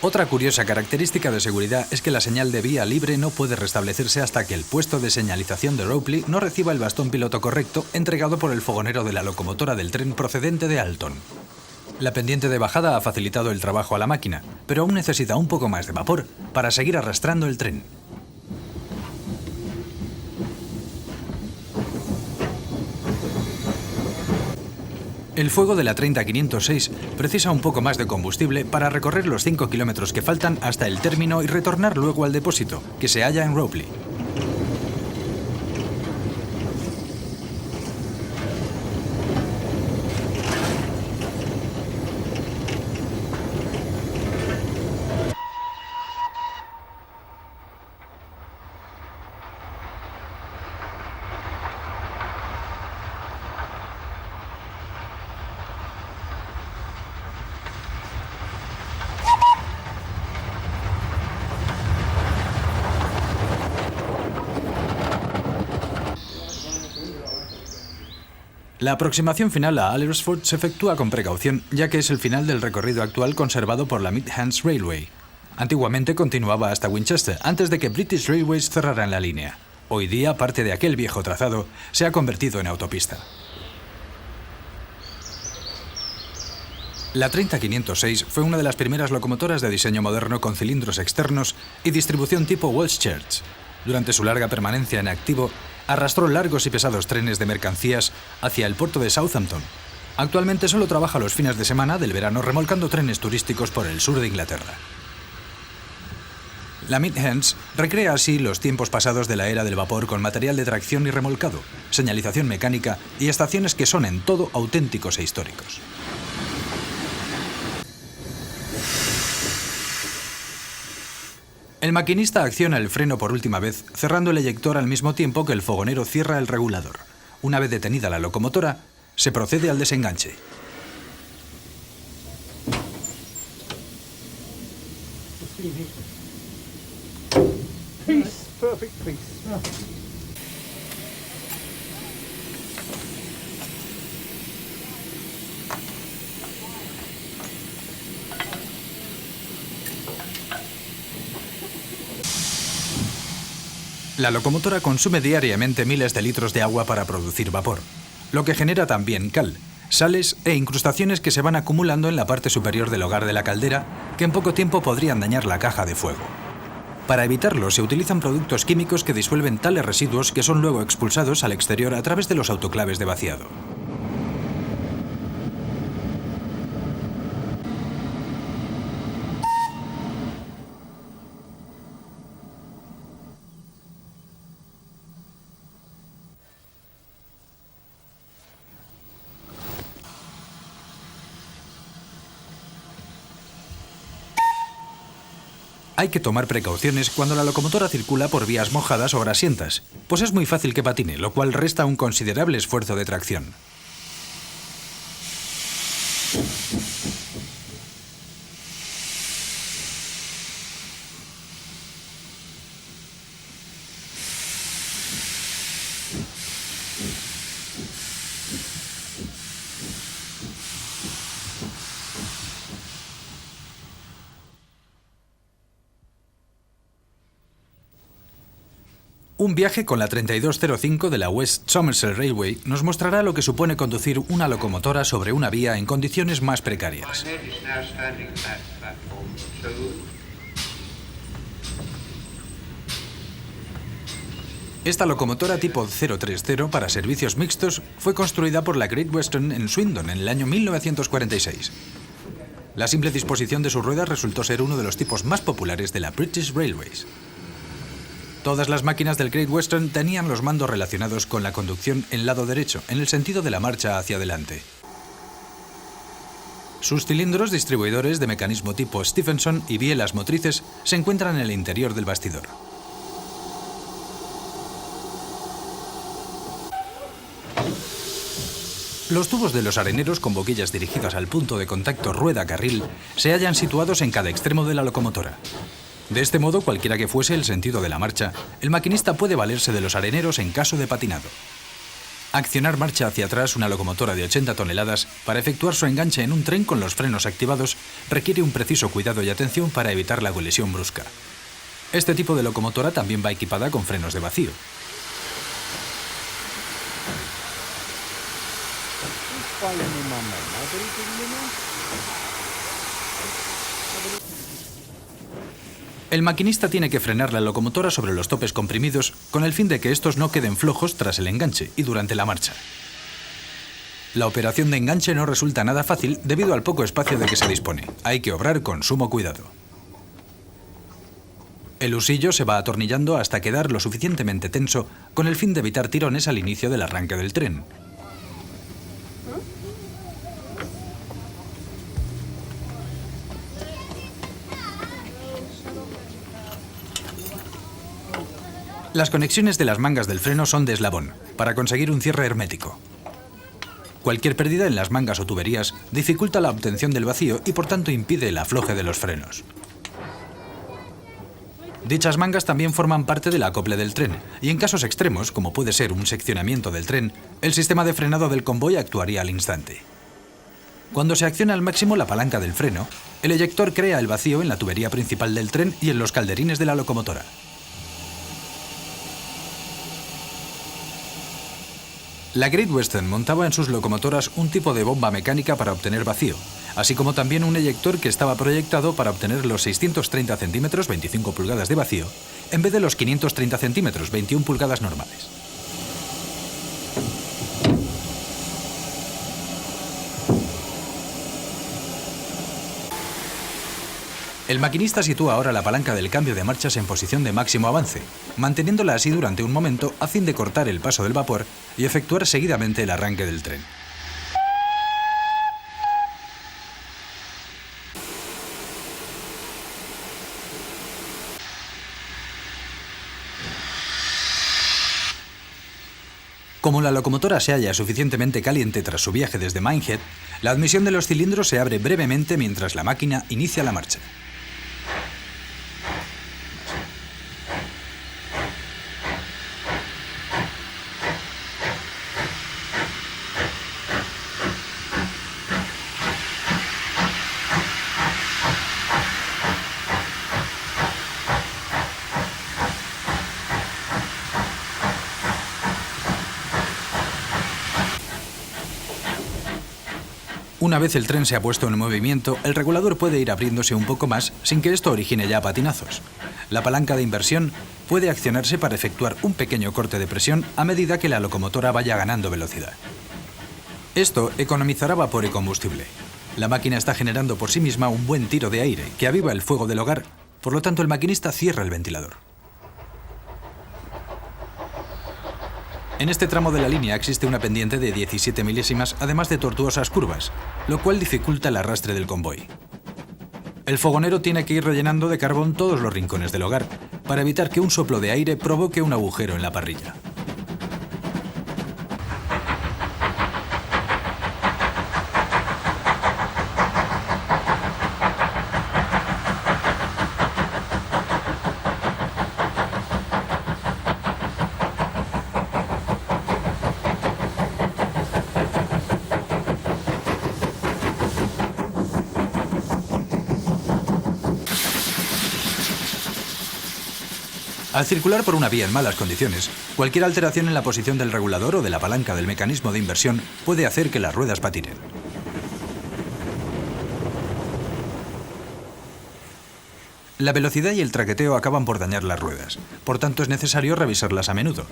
Otra curiosa característica de seguridad es que la señal de vía libre no puede restablecerse hasta que el puesto de señalización de Ropley no reciba el bastón piloto correcto entregado por el fogonero de la locomotora del tren procedente de Alton. La pendiente de bajada ha facilitado el trabajo a la máquina, pero aún necesita un poco más de vapor para seguir arrastrando el tren. El fuego de la 30506 precisa un poco más de combustible para recorrer los 5 kilómetros que faltan hasta el término y retornar luego al depósito, que se halla en Ropley. La aproximación final a Alresford se efectúa con precaución, ya que es el final del recorrido actual conservado por la Midlands Railway. Antiguamente continuaba hasta Winchester, antes de que British Railways cerraran la línea. Hoy día, parte de aquel viejo trazado se ha convertido en autopista. La 30506 fue una de las primeras locomotoras de diseño moderno con cilindros externos y distribución tipo Welsh Church. Durante su larga permanencia en activo, arrastró largos y pesados trenes de mercancías hacia el puerto de Southampton. Actualmente solo trabaja los fines de semana del verano remolcando trenes turísticos por el sur de Inglaterra. La Midlands recrea así los tiempos pasados de la era del vapor con material de tracción y remolcado, señalización mecánica y estaciones que son en todo auténticos e históricos. El maquinista acciona el freno por última vez, cerrando el eyector al mismo tiempo que el fogonero cierra el regulador. Una vez detenida la locomotora, se procede al desenganche. Peace, perfect peace. La locomotora consume diariamente miles de litros de agua para producir vapor, lo que genera también cal, sales e incrustaciones que se van acumulando en la parte superior del hogar de la caldera, que en poco tiempo podrían dañar la caja de fuego. Para evitarlo, se utilizan productos químicos que disuelven tales residuos que son luego expulsados al exterior a través de los autoclaves de vaciado. Hay que tomar precauciones cuando la locomotora circula por vías mojadas o grasientas, pues es muy fácil que patine, lo cual resta un considerable esfuerzo de tracción. Un viaje con la 3205 de la West Somerset Railway nos mostrará lo que supone conducir una locomotora sobre una vía en condiciones más precarias. Esta locomotora tipo 030 para servicios mixtos fue construida por la Great Western en Swindon en el año 1946. La simple disposición de sus ruedas resultó ser uno de los tipos más populares de la British Railways. Todas las máquinas del Great Western tenían los mandos relacionados con la conducción en lado derecho, en el sentido de la marcha hacia adelante. Sus cilindros distribuidores de mecanismo tipo Stephenson y bielas motrices se encuentran en el interior del bastidor. Los tubos de los areneros con boquillas dirigidas al punto de contacto rueda-carril se hallan situados en cada extremo de la locomotora. De este modo, cualquiera que fuese el sentido de la marcha, el maquinista puede valerse de los areneros en caso de patinado. Accionar marcha hacia atrás una locomotora de 80 toneladas para efectuar su enganche en un tren con los frenos activados requiere un preciso cuidado y atención para evitar la colisión brusca. Este tipo de locomotora también va equipada con frenos de vacío. El maquinista tiene que frenar la locomotora sobre los topes comprimidos con el fin de que estos no queden flojos tras el enganche y durante la marcha. La operación de enganche no resulta nada fácil debido al poco espacio de que se dispone. Hay que obrar con sumo cuidado. El husillo se va atornillando hasta quedar lo suficientemente tenso con el fin de evitar tirones al inicio del arranque del tren. Las conexiones de las mangas del freno son de eslabón, para conseguir un cierre hermético. Cualquier pérdida en las mangas o tuberías dificulta la obtención del vacío y por tanto impide el afloje de los frenos. Dichas mangas también forman parte del acople del tren, y en casos extremos, como puede ser un seccionamiento del tren, el sistema de frenado del convoy actuaría al instante. Cuando se acciona al máximo la palanca del freno, el eyector crea el vacío en la tubería principal del tren y en los calderines de la locomotora. La Great Western montaba en sus locomotoras un tipo de bomba mecánica para obtener vacío, así como también un eyector que estaba proyectado para obtener los 630 centímetros, 25 pulgadas de vacío, en vez de los 530 centímetros, 21 pulgadas normales. El maquinista sitúa ahora la palanca del cambio de marchas en posición de máximo avance, manteniéndola así durante un momento a fin de cortar el paso del vapor y efectuar seguidamente el arranque del tren. Como la locomotora se halla suficientemente caliente tras su viaje desde Minehead, la admisión de los cilindros se abre brevemente mientras la máquina inicia la marcha. Una vez el tren se ha puesto en movimiento, el regulador puede ir abriéndose un poco más sin que esto origine ya patinazos. La palanca de inversión puede accionarse para efectuar un pequeño corte de presión a medida que la locomotora vaya ganando velocidad. Esto economizará vapor y combustible. La máquina está generando por sí misma un buen tiro de aire que aviva el fuego del hogar, por lo tanto el maquinista cierra el ventilador. En este tramo de la línea existe una pendiente de 17 milésimas, además de tortuosas curvas, lo cual dificulta el arrastre del convoy. El fogonero tiene que ir rellenando de carbón todos los rincones del hogar, para evitar que un soplo de aire provoque un agujero en la parrilla. Al circular por una vía en malas condiciones, cualquier alteración en la posición del regulador o de la palanca del mecanismo de inversión puede hacer que las ruedas patinen. La velocidad y el traqueteo acaban por dañar las ruedas, por tanto es necesario revisarlas a menudo.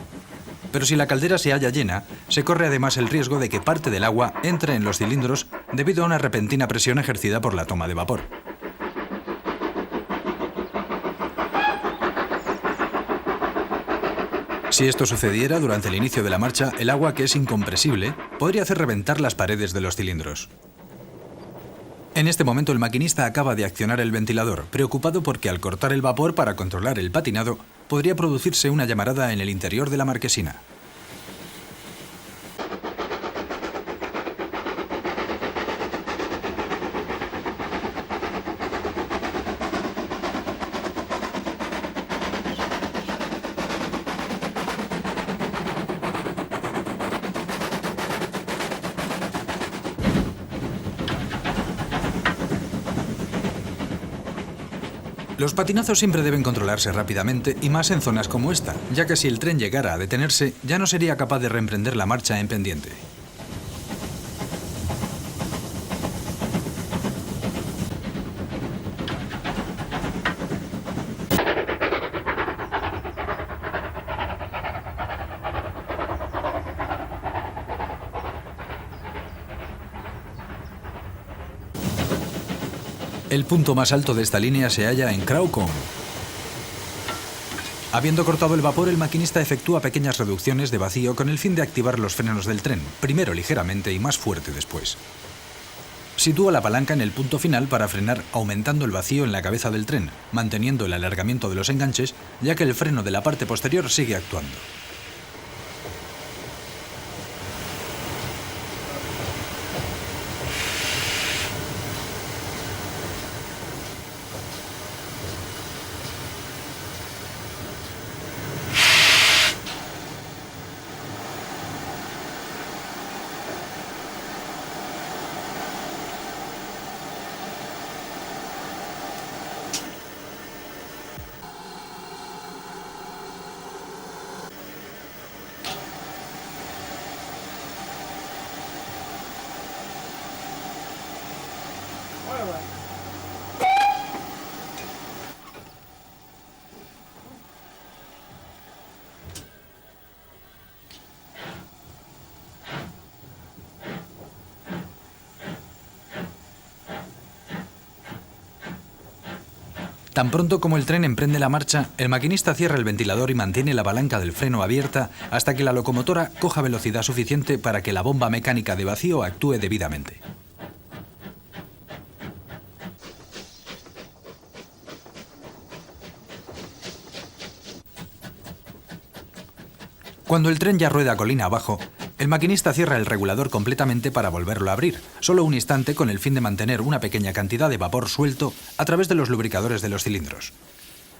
Pero si la caldera se halla llena, se corre además el riesgo de que parte del agua entre en los cilindros debido a una repentina presión ejercida por la toma de vapor. Si esto sucediera durante el inicio de la marcha, el agua, que es incompresible, podría hacer reventar las paredes de los cilindros. En este momento el maquinista acaba de accionar el ventilador, preocupado porque al cortar el vapor para controlar el patinado, podría producirse una llamarada en el interior de la marquesina. Los patinazos siempre deben controlarse rápidamente y más en zonas como esta, ya que si el tren llegara a detenerse, ya no sería capaz de reemprender la marcha en pendiente. El punto más alto de esta línea se halla en Crowcombe. Habiendo cortado el vapor, el maquinista efectúa pequeñas reducciones de vacío con el fin de activar los frenos del tren, primero ligeramente y más fuerte después. Sitúa la palanca en el punto final para frenar aumentando el vacío en la cabeza del tren, manteniendo el alargamiento de los enganches, ya que el freno de la parte posterior sigue actuando. Tan pronto como el tren emprende la marcha, el maquinista cierra el ventilador y mantiene la palanca del freno abierta hasta que la locomotora coja velocidad suficiente para que la bomba mecánica de vacío actúe debidamente. Cuando el tren ya rueda colina abajo, el maquinista cierra el regulador completamente para volverlo a abrir, solo un instante con el fin de mantener una pequeña cantidad de vapor suelto a través de los lubricadores de los cilindros.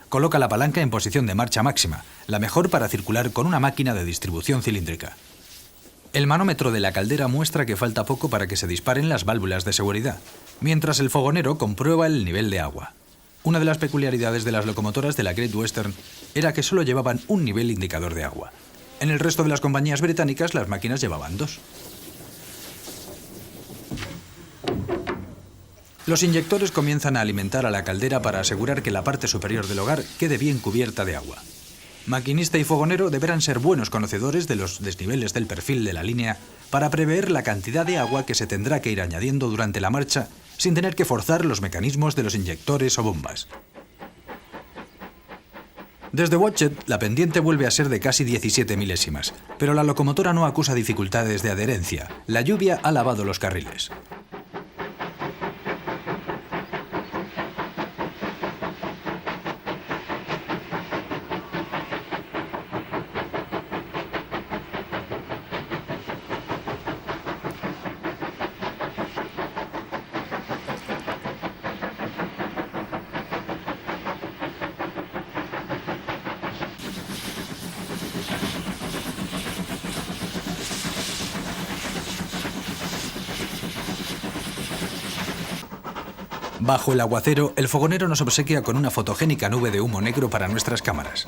Coloca la palanca en posición de marcha máxima, la mejor para circular con una máquina de distribución cilíndrica. El manómetro de la caldera muestra que falta poco para que se disparen las válvulas de seguridad, mientras el fogonero comprueba el nivel de agua. Una de las peculiaridades de las locomotoras de la Great Western era que solo llevaban un nivel indicador de agua. En el resto de las compañías británicas, las máquinas llevaban dos. Los inyectores comienzan a alimentar a la caldera para asegurar que la parte superior del hogar quede bien cubierta de agua. Maquinista y fogonero deberán ser buenos conocedores de los desniveles del perfil de la línea para prever la cantidad de agua que se tendrá que ir añadiendo durante la marcha sin tener que forzar los mecanismos de los inyectores o bombas. Desde Watchet, la pendiente vuelve a ser de casi 17 milésimas, pero la locomotora no acusa dificultades de adherencia. La lluvia ha lavado los carriles. Bajo el aguacero, el fogonero nos obsequia con una fotogénica nube de humo negro para nuestras cámaras.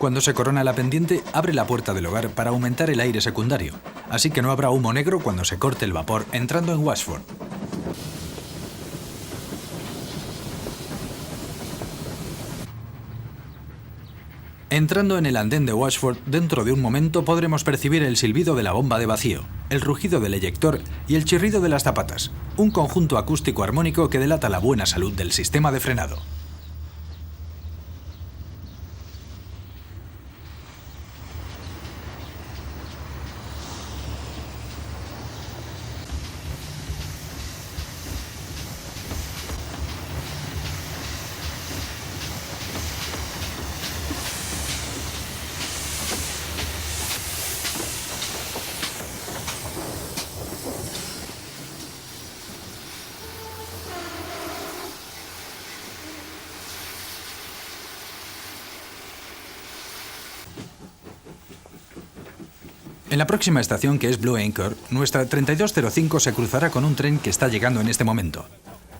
Cuando se corona la pendiente, abre la puerta del hogar para aumentar el aire secundario, así que no habrá humo negro cuando se corte el vapor entrando en Washford. Entrando en el andén de Washford, dentro de un momento podremos percibir el silbido de la bomba de vacío, el rugido del eyector y el chirrido de las zapatas, un conjunto acústico armónico que delata la buena salud del sistema de frenado. En la próxima estación, que es Blue Anchor, nuestra 3205 se cruzará con un tren que está llegando en este momento.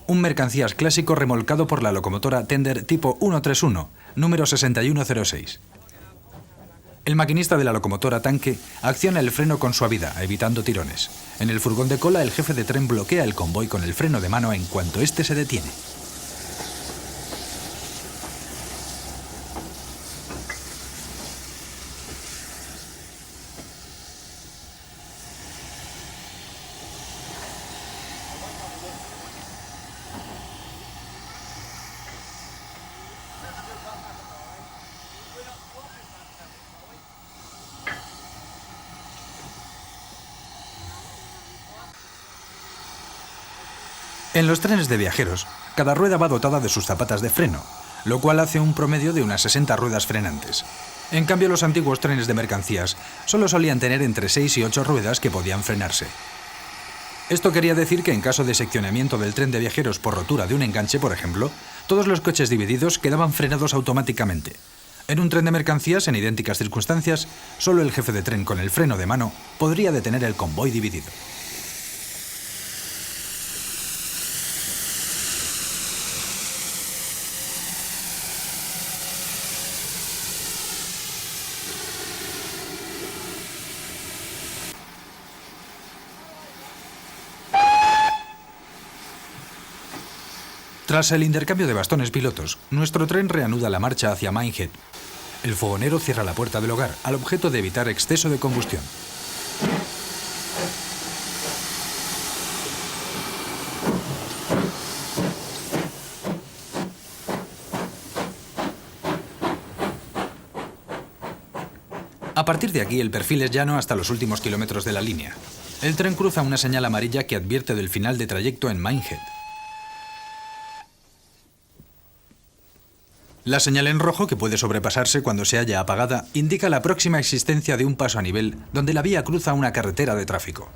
Un mercancías clásico remolcado por la locomotora Tender tipo 131, número 6106. El maquinista de la locomotora tanque acciona el freno con suavidad, evitando tirones. En el furgón de cola, el jefe de tren bloquea el convoy con el freno de mano en cuanto éste se detiene. En los trenes de viajeros, cada rueda va dotada de sus zapatas de freno, lo cual hace un promedio de unas 60 ruedas frenantes. En cambio, los antiguos trenes de mercancías solo solían tener entre 6 y 8 ruedas que podían frenarse. Esto quería decir que en caso de seccionamiento del tren de viajeros por rotura de un enganche, por ejemplo, todos los coches divididos quedaban frenados automáticamente. En un tren de mercancías, en idénticas circunstancias, solo el jefe de tren con el freno de mano podría detener el convoy dividido. Tras el intercambio de bastones pilotos, nuestro tren reanuda la marcha hacia Minehead. El fogonero cierra la puerta del hogar, al objeto de evitar exceso de combustión. A partir de aquí, el perfil es llano hasta los últimos kilómetros de la línea. El tren cruza una señal amarilla que advierte del final de trayecto en Minehead. La señal en rojo, que puede sobrepasarse cuando se halla apagada, indica la próxima existencia de un paso a nivel donde la vía cruza una carretera de tráfico.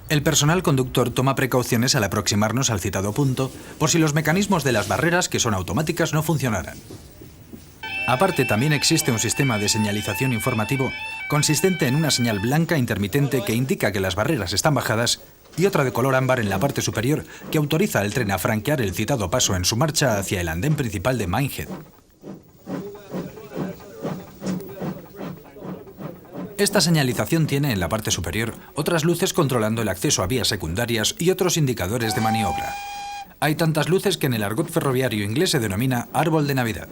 El personal conductor toma precauciones al aproximarnos al citado punto por si los mecanismos de las barreras, que son automáticas, no funcionaran. Aparte, también existe un sistema de señalización informativo consistente en una señal blanca intermitente que indica que las barreras están bajadas y otra de color ámbar en la parte superior que autoriza al tren a franquear el citado paso en su marcha hacia el andén principal de Minehead. Esta señalización tiene en la parte superior otras luces controlando el acceso a vías secundarias y otros indicadores de maniobra. Hay tantas luces que en el argot ferroviario inglés se denomina árbol de Navidad.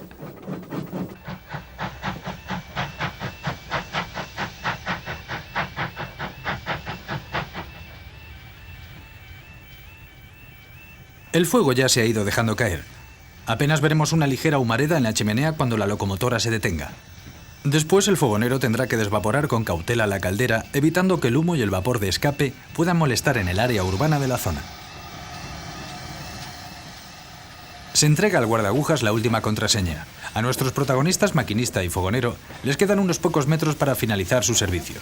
El fuego ya se ha ido dejando caer. Apenas veremos una ligera humareda en la chimenea cuando la locomotora se detenga. Después el fogonero tendrá que desvaporar con cautela la caldera, evitando que el humo y el vapor de escape puedan molestar en el área urbana de la zona. Se entrega al guardaagujas la última contraseña. A nuestros protagonistas, maquinista y fogonero, les quedan unos pocos metros para finalizar su servicio.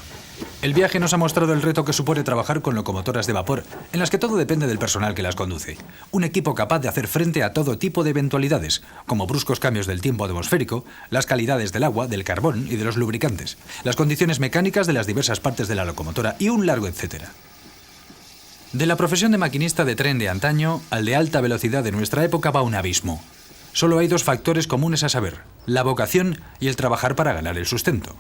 El viaje nos ha mostrado el reto que supone trabajar con locomotoras de vapor, en las que todo depende del personal que las conduce. Un equipo capaz de hacer frente a todo tipo de eventualidades, como bruscos cambios del tiempo atmosférico, las calidades del agua, del carbón y de los lubricantes, las condiciones mecánicas de las diversas partes de la locomotora y un largo etcétera. De la profesión de maquinista de tren de antaño al de alta velocidad de nuestra época va un abismo. Solo hay dos factores comunes a saber: la vocación y el trabajar para ganar el sustento.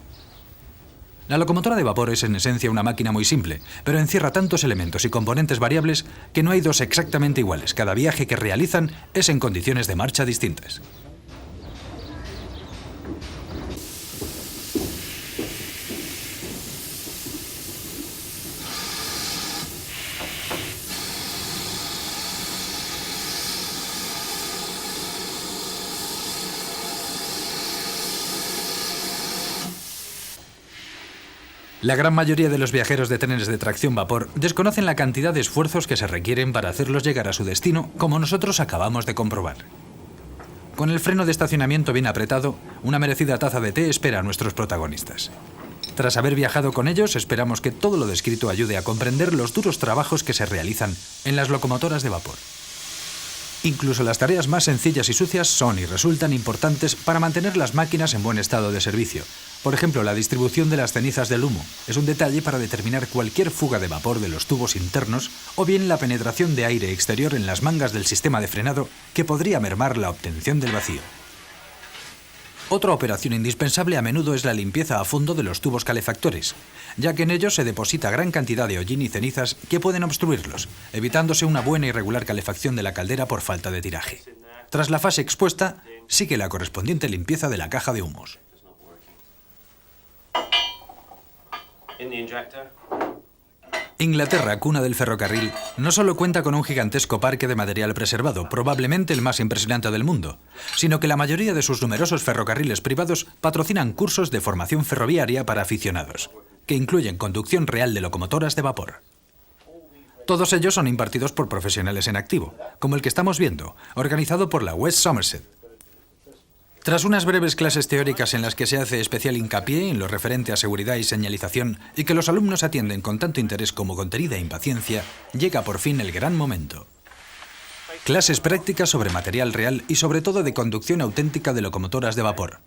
La locomotora de vapor es en esencia una máquina muy simple, pero encierra tantos elementos y componentes variables que no hay dos exactamente iguales. Cada viaje que realizan es en condiciones de marcha distintas. La gran mayoría de los viajeros de trenes de tracción vapor desconocen la cantidad de esfuerzos que se requieren para hacerlos llegar a su destino, como nosotros acabamos de comprobar. Con el freno de estacionamiento bien apretado, una merecida taza de té espera a nuestros protagonistas. Tras haber viajado con ellos, esperamos que todo lo descrito ayude a comprender los duros trabajos que se realizan en las locomotoras de vapor. Incluso las tareas más sencillas y sucias son y resultan importantes para mantener las máquinas en buen estado de servicio. Por ejemplo, la distribución de las cenizas del humo es un detalle para determinar cualquier fuga de vapor de los tubos internos, o bien la penetración de aire exterior en las mangas del sistema de frenado, que podría mermar la obtención del vacío. Otra operación indispensable a menudo es la limpieza a fondo de los tubos calefactores, ya que en ellos se deposita gran cantidad de hollín y cenizas que pueden obstruirlos, evitándose una buena y regular calefacción de la caldera por falta de tiraje. Tras la fase expuesta, sigue la correspondiente limpieza de la caja de humos. Inglaterra, cuna del ferrocarril, no solo cuenta con un gigantesco parque de material preservado, probablemente el más impresionante del mundo, sino que la mayoría de sus numerosos ferrocarriles privados patrocinan cursos de formación ferroviaria para aficionados, que incluyen conducción real de locomotoras de vapor. Todos ellos son impartidos por profesionales en activo, como el que estamos viendo, organizado por la West Somerset. Tras unas breves clases teóricas en las que se hace especial hincapié en lo referente a seguridad y señalización, y que los alumnos atienden con tanto interés como contenida impaciencia, llega por fin el gran momento. Clases prácticas sobre material real y sobre todo de conducción auténtica de locomotoras de vapor.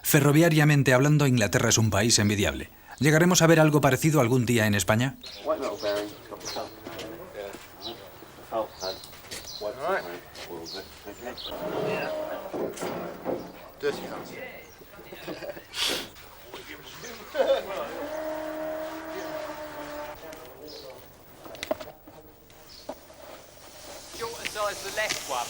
Ferroviariamente hablando, Inglaterra es un país envidiable. ¿Llegaremos a ver algo parecido algún día en España? Dirty house. Shorter size, the left one.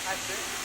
That's it.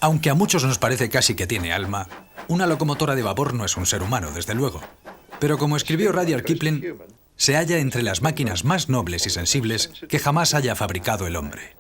Aunque a muchos nos parece casi que tiene alma, una locomotora de vapor no es un ser humano, desde luego. Pero como escribió Rudyard Kipling, se halla entre las máquinas más nobles y sensibles que jamás haya fabricado el hombre.